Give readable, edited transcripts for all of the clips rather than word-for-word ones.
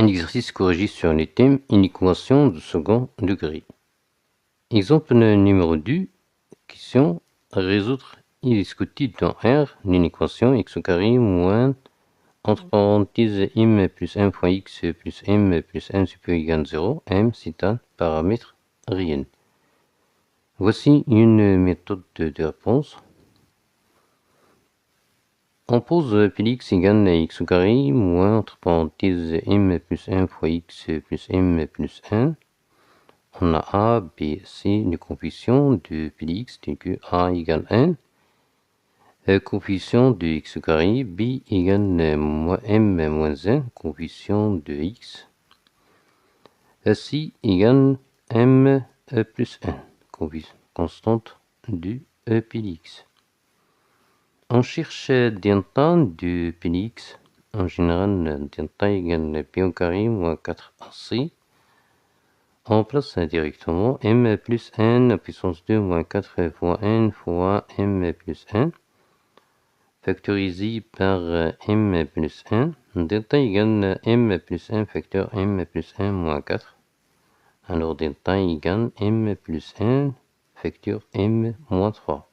Un exercice corrigé sur les thèmes une équation de second degré. Exemple numéro 2. Question résoudre et discuter dans R une équation x au carré moins entre parenthèses m plus 1 fois x plus m plus 1 supérieur égal à 0. M c'est un paramètre réel. Voici une méthode de réponse. On pose Px égale à x au carré moins entre parenthèses m plus 1 fois x plus m plus 1. On a a, b, c, les coefficients de Px tels que a égale 1. Coefficient de x au carré, b égale m moins 1, coefficient de x. C égale m plus 1, constante de Px. On cherche delta de Px. En général, delta égale p au carré moins 4ac. On place directement m plus 1 puissance 2 moins 4 fois n fois m plus 1. Factorisé par m plus 1. Delta égale m plus 1 facteur m plus 1 moins 4. Alors delta égale m plus 1 facteur m moins 3.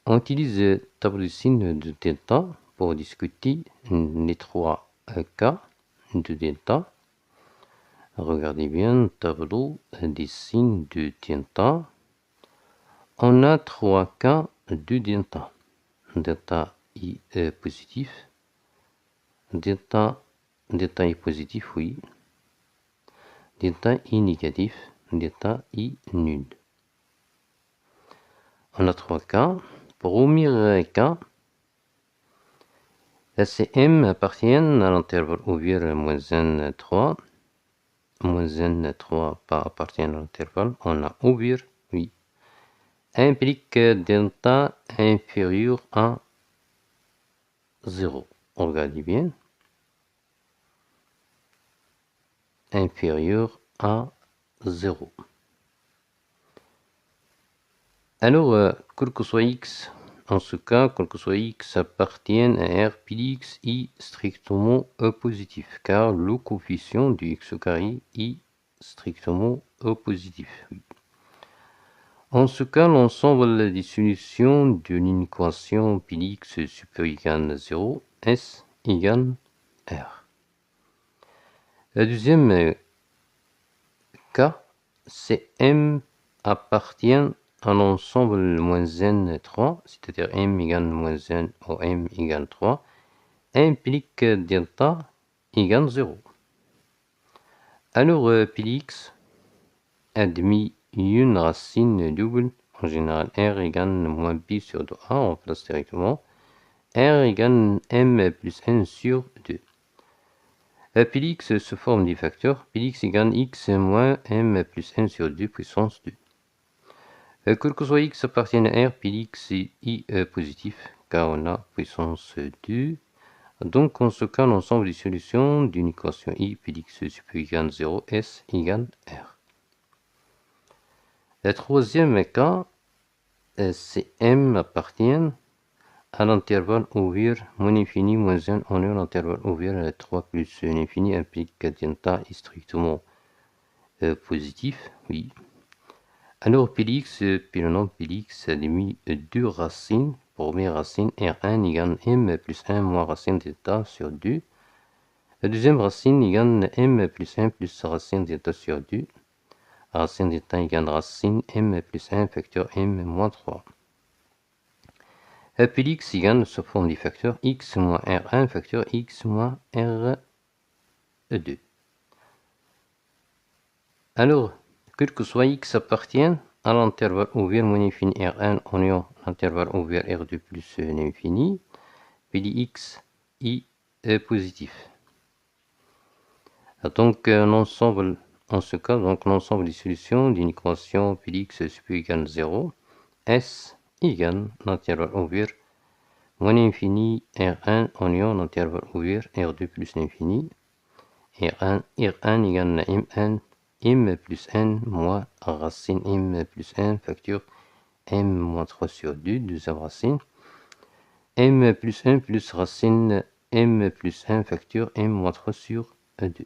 On utilise le tableau de signes de delta pour discuter les 3 cas de delta. Regardez bien, tableau des signes de delta. On a 3 cas de delta. Delta I est positif. Delta I positif, oui. Delta I négatif. Delta I nul. On a 3 cas. Premier cas, M appartiennent à l'intervalle ouvert moins n3. Moins n3 pas appartient à l'intervalle. On a ouvert, oui. Implique delta inférieur à 0. Regardez bien. Inférieur à 0. Alors, quel que soit x, en ce cas, quel que soit x appartient à R, Px est strictement positif, car le coefficient du x au carré est strictement positif. Oui. En ce cas, l'ensemble des solutions de l'équation Px supérieur égal à 0, S égale R. Le deuxième cas, c'est M appartient à l'ensemble moins n3, c'est-à-dire m égale moins n ou m égale 3, implique delta égale 0. Alors, Px admet une racine double, en général r égale moins b sur 2a, on place directement, r égale m plus 1 sur 2. Px se forme des facteurs, Px égale x moins m plus 1 sur 2 puissance 2. Quel que soit x appartient à R, Px est positif, car on a puissance 2. Donc, en ce cas, l'ensemble des solutions d'une équation I, Px supérieur égal à 0, S égale R. Le troisième cas, c'est M appartient à l'intervalle ouvert moins infini moins 1. On a l'intervalle ouvert 3 plus l'infini implique que delta est strictement positif, oui. Alors, Px, puis le nom Px admet deux racines. Première racine, R1 égale m plus 1 moins racine delta sur 2. La deuxième racine égale m plus 1 plus racine delta sur 2. Racine delta égale racine m plus 1 facteur m moins 3. Px égale sous forme des facteurs x moins R1 facteur x moins R2. Alors, quel que soit x appartient à l'intervalle ouvert moins infini R1 en ayant l'intervalle ouvert R2 plus l'infini, Px est positif. Donc, l'ensemble, en ce cas, donc l'ensemble des solutions d'une équation Px supérieur égal à 0, S égale l'intervalle ouvert moins infini R1 en ayant l'intervalle ouvert R2 plus l'infini, R1 égale à M1 m plus 1 moins racine m plus 1 facture m moins 3 sur 2, deuxième racine, m plus 1 plus racine m plus 1 facture m moins 3 sur à 2.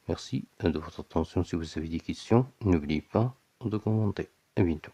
Merci de votre attention. Si vous avez des questions, n'oubliez pas de commenter. À bientôt.